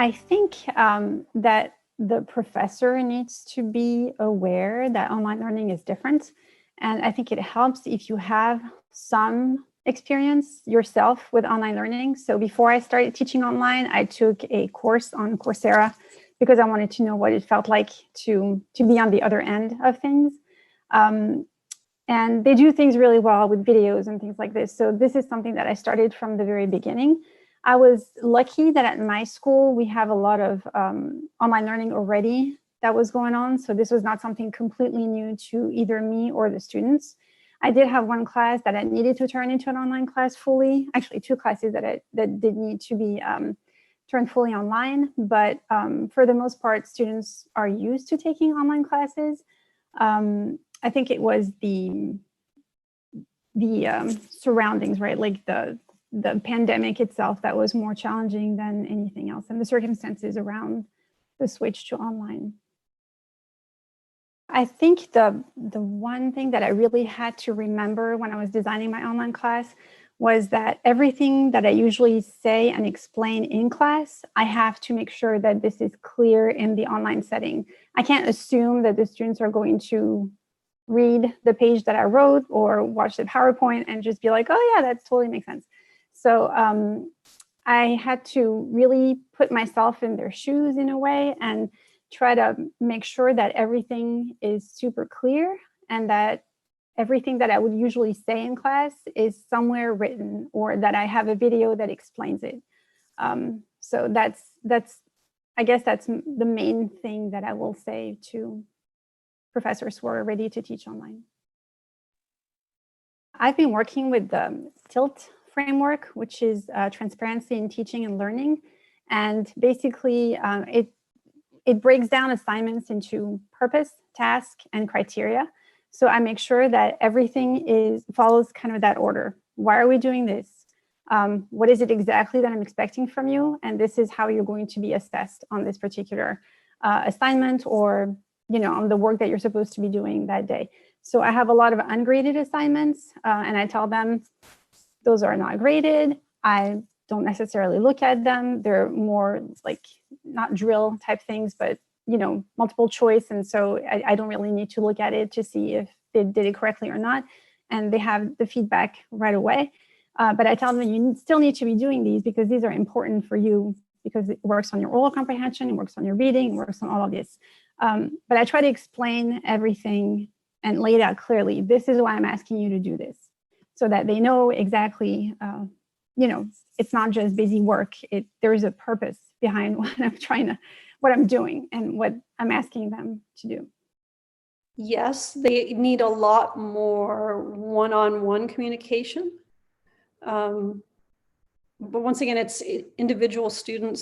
I think that the professor needs to be aware that online learning is different. And I think it helps if you have some experience yourself with online learning. So before I started teaching online, I took a course on Coursera because I wanted to know what it felt like to be on the other end of things. And they do things really well with videos and things like this. So this is something that I started from the very beginning. I was lucky that at my school, we have a lot of online learning already that was going on. So this was not something completely new to either me or the students. I did have one class that I needed to turn into an online class fully. Actually, two classes that did need to be turned fully online. But for the most part, students are used to taking online classes. I think it was the surroundings, right? Like the pandemic itself that was more challenging than anything else, and the circumstances around the switch to online. I think the one thing that I really had to remember when I was designing my online class was that everything that I usually say and explain in class, I have to make sure that this is clear in the online setting. I can't assume that the students are going to read the page that I wrote or watch the PowerPoint and just be like, oh yeah, that totally makes sense. So I had to really put myself in their shoes in a way and try to make sure that everything is super clear and that everything that I would usually say in class is somewhere written or that I have a video that explains it. So I guess that's the main thing that I will say to professors who are ready to teach online. I've been working with the TILT framework, which is transparency in teaching and learning. And basically, it breaks down assignments into purpose, task, and criteria. So I make sure that everything follows kind of that order. Why are we doing this? What is it exactly that I'm expecting from you? And this is how you're going to be assessed on this particular assignment or on the work that you're supposed to be doing that day. So I have a lot of ungraded assignments and I tell them those are not graded. I don't necessarily look at them. They're more like not drill type things, but multiple choice. And so I don't really need to look at it to see if they did it correctly or not. And they have the feedback right away. But I tell them you still need to be doing these because these are important for you because it works on your oral comprehension, it works on your reading, it works on all of this. But I try to explain everything and lay it out clearly. This is why I'm asking you to do this so that they know exactly, it's not just busy work. There's a purpose behind what I'm doing and what I'm asking them to do. Yes, they need a lot more one-on-one communication. But once again, each individual student's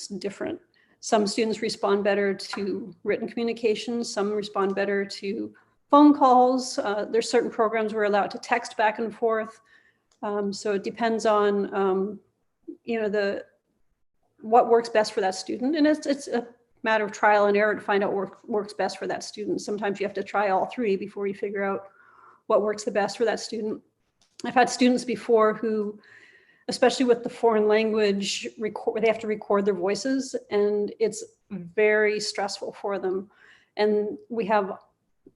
different. Some students respond better to written communication. Some respond better to phone calls. There's certain programs we're allowed to text back and forth. So it depends on, what works best for that student. And it's a matter of trial and error to find out what works best for that student. Sometimes you have to try all three before you figure out what works the best for that student. I've had students before who, especially with the foreign language, they have to record their voices, and it's very stressful for them. And we have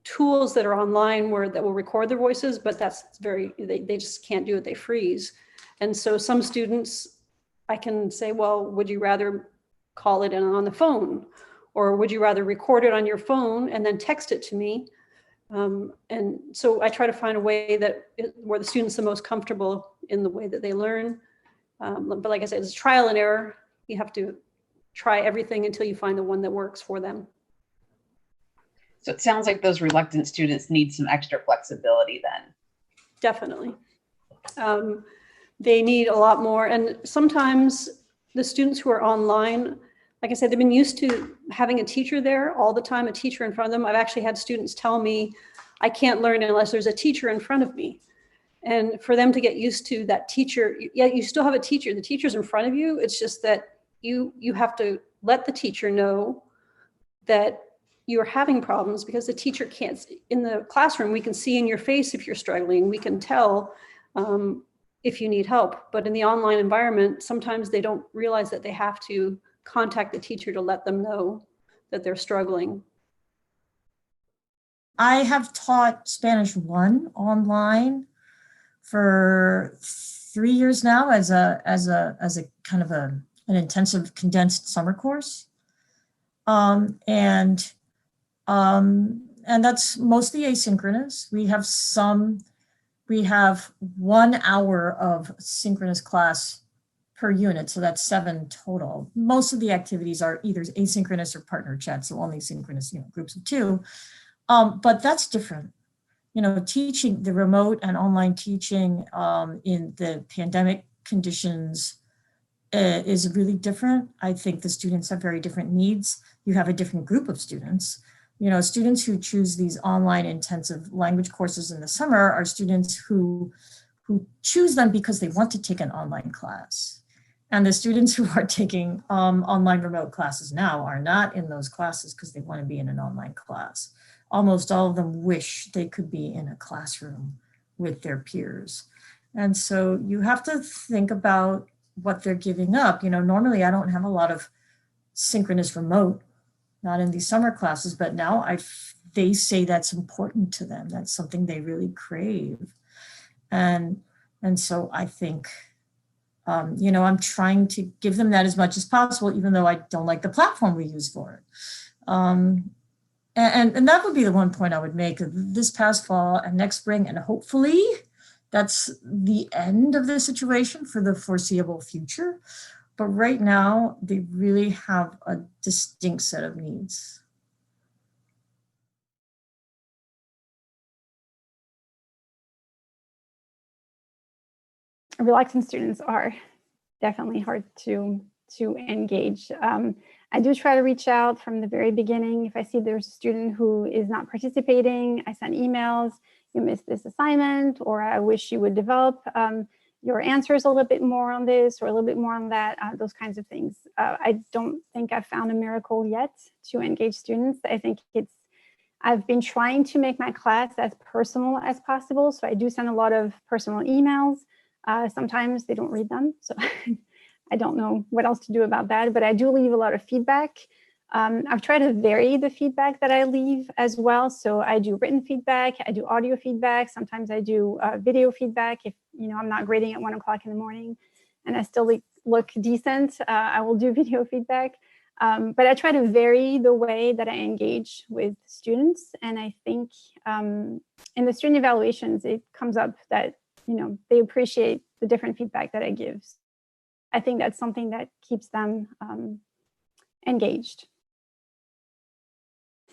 tools that are online that will record their voices, but they just can't do it, they freeze. And so some students, I can say, well, would you rather call it in on the phone? Or would you rather record it on your phone and then text it to me? And so I try to find a way where the student's the most comfortable in the way that they learn. But like I said, it's trial and error. You have to try everything until you find the one that works for them. So it sounds like those reluctant students need some extra flexibility then. Definitely. They need a lot more. And sometimes the students who are online, like I said, they've been used to having a teacher there all the time, a teacher in front of them. I've actually had students tell me, I can't learn unless there's a teacher in front of me. And for them to get used to that teacher, yeah, you still have a teacher. The teacher's in front of you. It's just that you have to let the teacher know that you're having problems because the teacher can't. In the classroom, we can see in your face if you're struggling. We can tell. if you need help. But in the online environment, sometimes they don't realize that they have to contact the teacher to let them know that they're struggling. I have taught Spanish 1 online for 3 years now as a kind of an intensive condensed summer course. And that's mostly asynchronous. We have 1 hour of synchronous class per unit. So that's 7 total. Most of the activities are either asynchronous or partner chat. So only synchronous, groups of 2. But that's different. Teaching the remote and online teaching in the pandemic conditions is really different. I think the students have very different needs. You have a different group of students. Students who choose these online intensive language courses in the summer are students who choose them because they want to take an online class. And the students who are taking online remote classes now are not in those classes because they want to be in an online class. Almost all of them wish they could be in a classroom with their peers. And so you have to think about what they're giving up. Normally I don't have a lot of synchronous remote, not in these summer classes, but now they say that's important to them. That's something they really crave. And so I think, I'm trying to give them that as much as possible, even though I don't like the platform we use for it. And that would be the one point I would make. This past fall and next spring, and hopefully that's the end of the situation for the foreseeable future. But right now, they really have a distinct set of needs. Reluctant students are definitely hard to engage. I do try to reach out from the very beginning. If I see there's a student who is not participating, I send emails, you missed this assignment, or I wish you would develop your answers a little bit more on this or a little bit more on that, those kinds of things. I don't think I've found a miracle yet to engage students. I think I've been trying to make my class as personal as possible. So I do send a lot of personal emails. Sometimes they don't read them. So I don't know what else to do about that, but I do leave a lot of feedback. I've tried to vary the feedback that I leave as well. So I do written feedback, I do audio feedback. Sometimes I do video feedback. If I'm not grading at 1 o'clock in the morning and I still look decent, I will do video feedback. But I try to vary the way that I engage with students. And I think in the student evaluations, it comes up that they appreciate the different feedback that I give. I think that's something that keeps them engaged.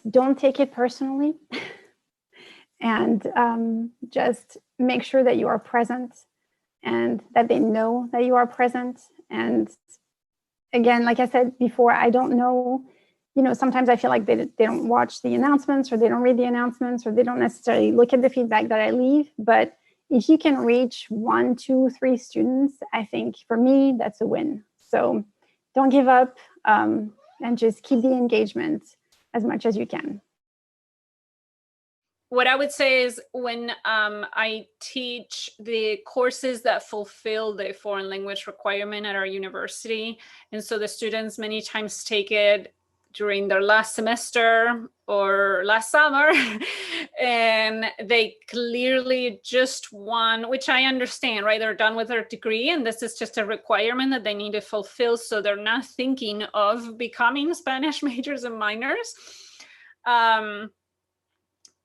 Don't take it personally and just make sure that you are present and that they know that you are present. And again, like I said before, I don't know, sometimes I feel like they don't watch the announcements or they don't read the announcements or they don't necessarily look at the feedback that I leave. But if you can reach 1, 2, 3 students, I think for me, that's a win. So don't give up and just keep the engagement as much as you can. What I would say is when I teach the courses that fulfill the foreign language requirement at our university, and so the students many times take it during their last semester or last summer, and they clearly just want, which I understand, right? They're done with their degree, and this is just a requirement that they need to fulfill, so they're not thinking of becoming Spanish majors and minors.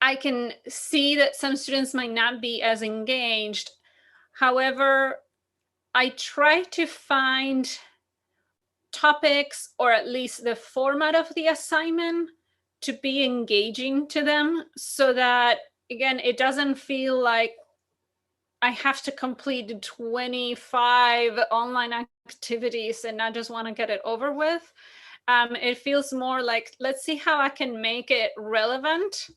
I can see that some students might not be as engaged. However, I try to find topics, or at least the format of the assignment, to be engaging to them so that, again, it doesn't feel like I have to complete 25 online activities and I just want to get it over with. It feels more like, let's see how I can make it relevant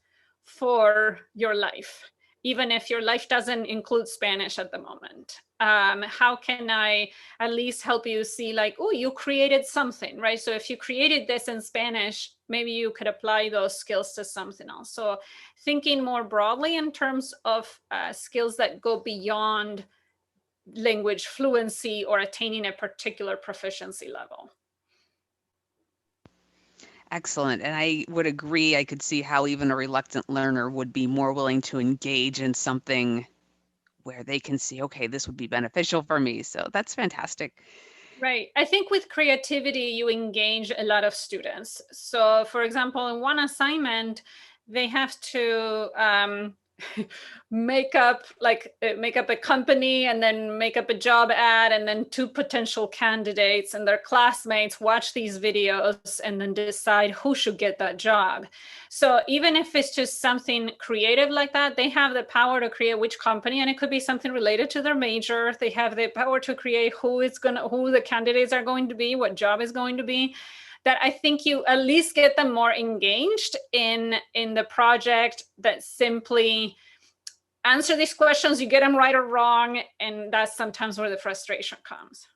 for your life, even if your life doesn't include Spanish at the moment. How can I at least help you see like, oh, you created something, right? So if you created this in Spanish, maybe you could apply those skills to something else. So thinking more broadly in terms of skills that go beyond language fluency or attaining a particular proficiency level. Excellent. And I would agree. I could see how even a reluctant learner would be more willing to engage in something where they can see, okay, this would be beneficial for me. So that's fantastic. Right. I think with creativity, you engage a lot of students. So, for example, in one assignment, they have to make up a company and then make up a job ad, and then two potential candidates and their classmates watch these videos and then decide who should get that job. So even if it's just something creative like that, they have the power to create which company, and it could be something related to their major. They have the power to create who the candidates are going to be, what job is going to be. That I think you at least get them more engaged in the project that simply answer these questions, you get them right or wrong, and that's sometimes where the frustration comes.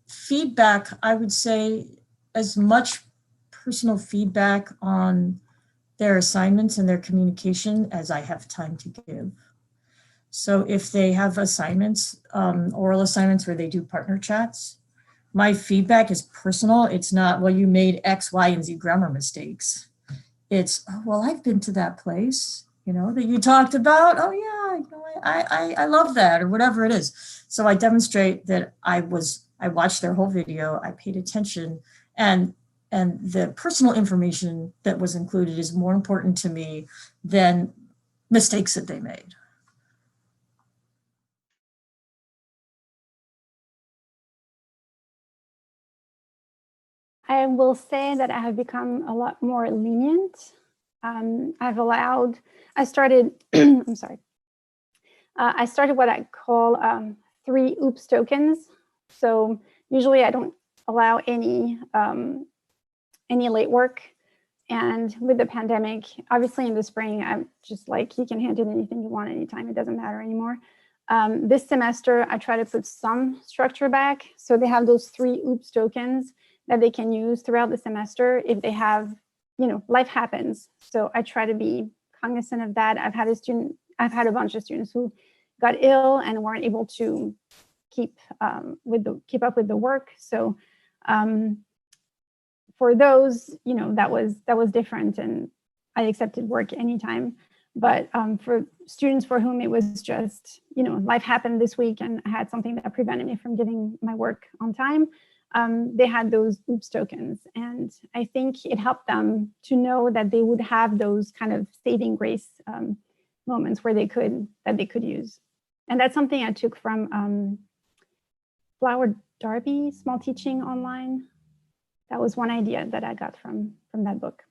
Feedback, I would say as much personal feedback on their assignments and their communication as I have time to give. So if they have assignments, oral assignments where they do partner chats, my feedback is personal. It's not, well, you made X, Y, and Z grammar mistakes. It's, oh, well, I've been to that place, that you talked about. Oh yeah, I love that, or whatever it is. So I demonstrate that I watched their whole video, I paid attention, and the personal information that was included is more important to me than mistakes that they made. I will say that I have become a lot more lenient. I started, I'm sorry. I started what I call 3 oops tokens. So usually I don't allow any late work. And with the pandemic, obviously in the spring, I'm just like, you can hand in anything you want anytime. It doesn't matter anymore. This semester, I try to put some structure back. So they have those 3 oops tokens that they can use throughout the semester if they have, life happens. So I try to be cognizant of that. I've had a bunch of students who got ill and weren't able to keep up with the work. So for those, that was different, and I accepted work anytime. But for students for whom it was just, life happened this week and I had something that prevented me from getting my work on time, they had those oops tokens. And I think it helped them to know that they would have those kind of saving grace moments where they could use. And that's something I took from Flower Darby, Small Teaching Online. That was one idea that I got from that book.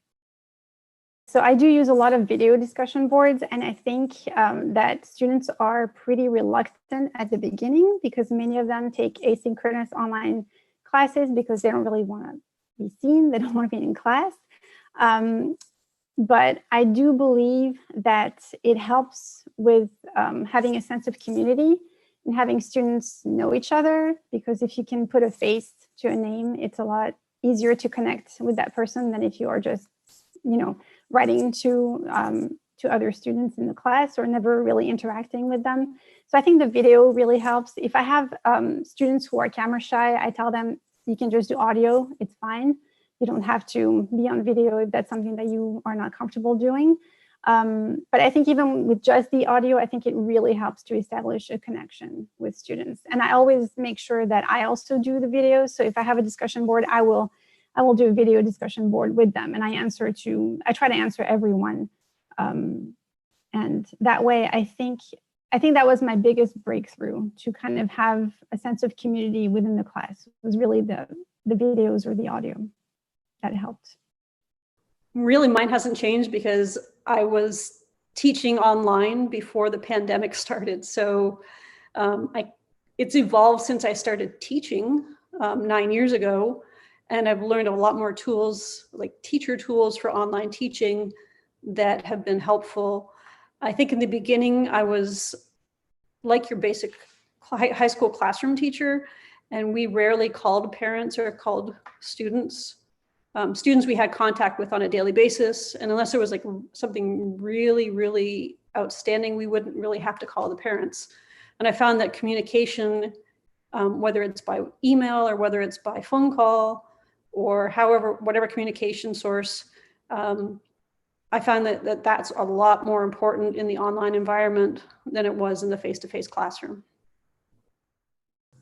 So I do use a lot of video discussion boards, and I think that students are pretty reluctant at the beginning because many of them take asynchronous online classes because they don't really want to be seen. They don't want to be in class. But I do believe that it helps with having a sense of community and having students know each other, because if you can put a face to a name, it's a lot easier to connect with that person than if you are just, writing to other students in the class or never really interacting with them. So I think the video really helps. If I have students who are camera shy, I tell them you can just do audio, it's fine. You don't have to be on video if that's something that you are not comfortable doing. But I think even with just the audio, I think it really helps to establish a connection with students. And I always make sure that I also do the videos. So if I have a discussion board, I will do a video discussion board with them, and I try to answer everyone. And that way, I think that was my biggest breakthrough, to kind of have a sense of community within the class. It was really the videos or the audio that helped. Really, mine hasn't changed because I was teaching online before the pandemic started. So it's evolved since I started teaching 9 years ago. And I've learned a lot more tools, like teacher tools for online teaching, that have been helpful. I think in the beginning, I was like your basic high school classroom teacher, and we rarely called parents or called students. Students we had contact with on a daily basis, and unless there was like something really, really outstanding, we wouldn't really have to call the parents. And I found that communication, whether it's by email or whether it's by phone call or whatever communication source, I found that that's a lot more important in the online environment than it was in the face-to-face classroom.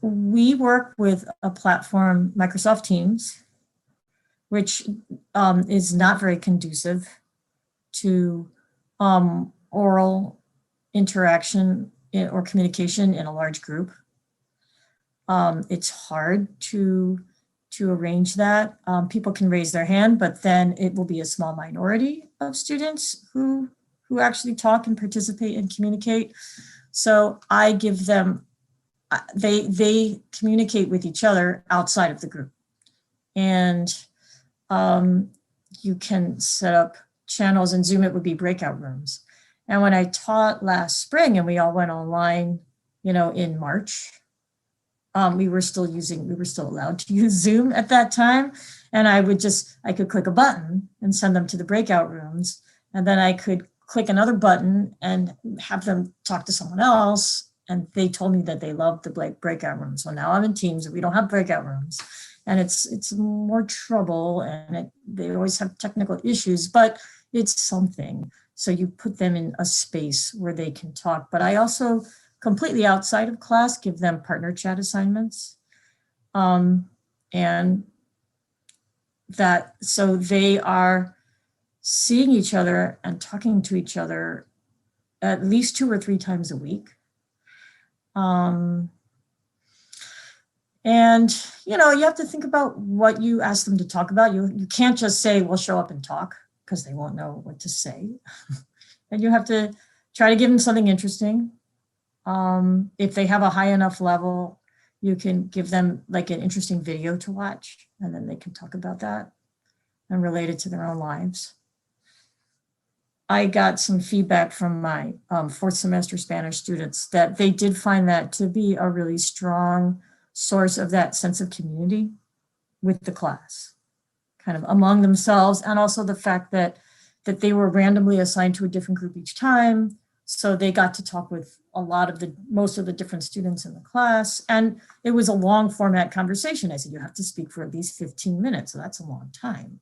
We work with a platform, Microsoft Teams, which is not very conducive to oral interaction or communication in a large group. It's hard to arrange that. People can raise their hand, but then it will be a small minority of students who actually talk and participate and communicate. So I give them, they communicate with each other outside of the group. And you can set up channels. In Zoom, it would be breakout rooms. And when I taught last spring and we all went online, in March, we were still allowed to use Zoom at that time. And I could click a button and send them to the breakout rooms. And then I could click another button and have them talk to someone else. And they told me that they loved the breakout rooms. So now I'm in Teams and we don't have breakout rooms. And it's more trouble, and they always have technical issues, but it's something. So you put them in a space where they can talk. But I also, completely outside of class, give them partner chat assignments. And that, so they are seeing each other and talking to each other at least 2 or 3 times a week. And, you have to think about what you ask them to talk about. You can't just say, well, show up and talk, because they won't know what to say. And you have to try to give them something interesting. If they have a high enough level, you can give them like an interesting video to watch, and then they can talk about that and relate it to their own lives. I got some feedback from my 4th semester Spanish students that they did find that to be a really strong source of that sense of community with the class, kind of among themselves, and also the fact that they were randomly assigned to a different group each time. So they got to talk with most of the different students in the class. And it was a long format conversation. I said, you have to speak for at least 15 minutes. So that's a long time.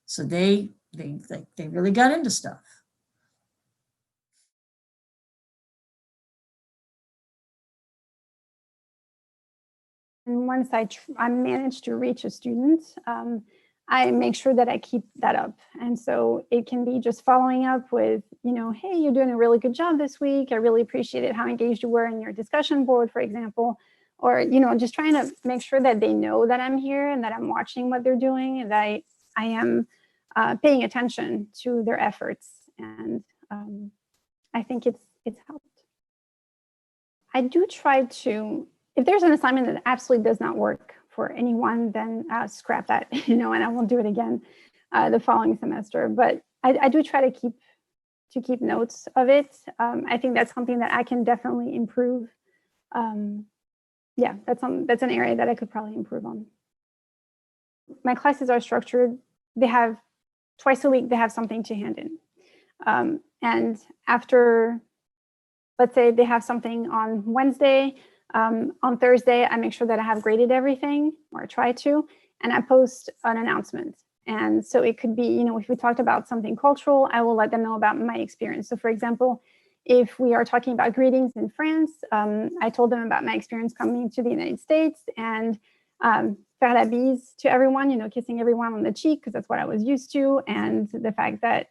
So they really got into stuff. And once I manage to reach a student, I make sure that I keep that up. And so it can be just following up with, hey, you're doing a really good job this week. I really appreciated how engaged you were in your discussion board, for example, or, just trying to make sure that they know that I'm here and that I'm watching what they're doing, and that I am paying attention to their efforts. And I think it's helped. I do try to, if there's an assignment that absolutely does not work for anyone, then scrap that, and I won't do it again the following semester. But I do try to keep notes of it. I think that's something that I can definitely improve. Yeah, that's an area that I could probably improve on. My classes are structured. They have twice a week, they have something to hand in. And after, let's say they have something on Wednesday, on Thursday, I make sure that I have graded everything, or I try to, and I post an announcement. And so it could be, if we talked about something cultural, I will let them know about my experience. So for example, if we are talking about greetings in France, I told them about my experience coming to the United States and faire la bise to everyone, kissing everyone on the cheek, because that's what I was used to. And the fact that,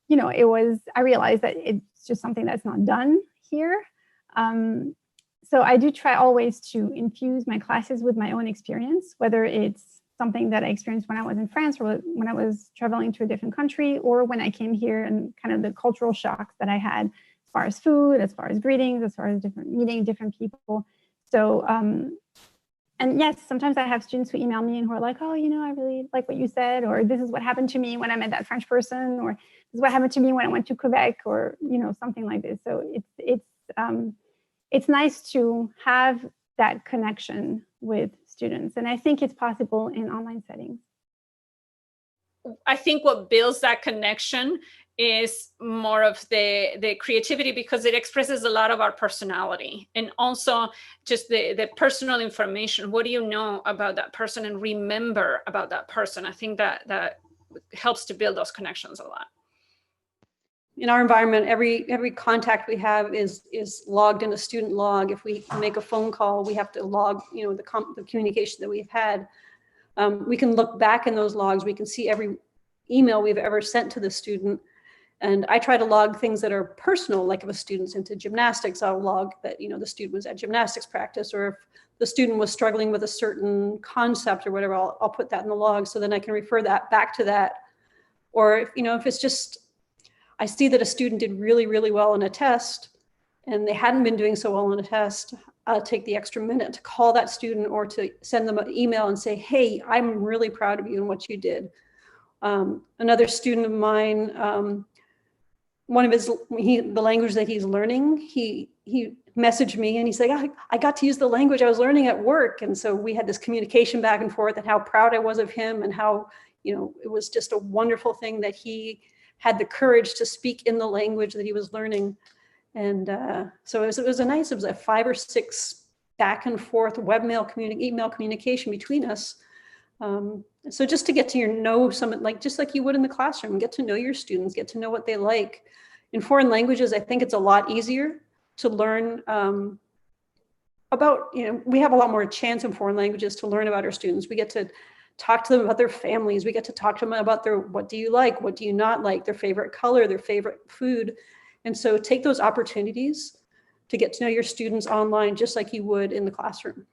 I realized that it's just something that's not done here. So I do try always to infuse my classes with my own experience, whether it's something that I experienced when I was in France, or when I was traveling to a different country, or when I came here, and kind of the cultural shocks that I had as far as food, as far as greetings, as far as meeting different people. So, and yes, sometimes I have students who email me and who are like, oh, I really like what you said, or this is what happened to me when I met that French person, or this is what happened to me when I went to Quebec, or, something like this. So it's nice to have that connection with students. And I think it's possible in online settings. I think what builds that connection is more of the creativity, because it expresses a lot of our personality, and also just the personal information. What do you know about that person and remember about that person? I think that helps to build those connections a lot. In our environment, every contact we have is logged in a student log. If we make a phone call, we have to log, the communication that we've had. We can look back in those logs. We can see every email we've ever sent to the student. And I try to log things that are personal, like if a student's into gymnastics, I'll log that, the student was at gymnastics practice, or if the student was struggling with a certain concept or whatever, I'll put that in the log, so then I can refer that back to that. Or if it's just, I see that a student did really, really well in a test and they hadn't been doing so well in a test, I'll take the extra minute to call that student or to send them an email and say, hey, I'm really proud of you and what you did. Another student of mine, one of the language that he's learning, he messaged me and he said, I got to use the language I was learning at work. And so we had this communication back and forth, and how proud I was of him, and how, it was just a wonderful thing that he had the courage to speak in the language that he was learning. And so it was a 5 or 6 back and forth email communication between us. So just to get to know someone, just like you would in the classroom, get to know your students, get to know what they like. In foreign languages, I think it's a lot easier to learn about, we have a lot more chance in foreign languages to learn about our students. We get to talk to them about their families. We get to talk to them about what do you like? What do you not like? Their favorite color, their favorite food. And so take those opportunities to get to know your students online, just like you would in the classroom.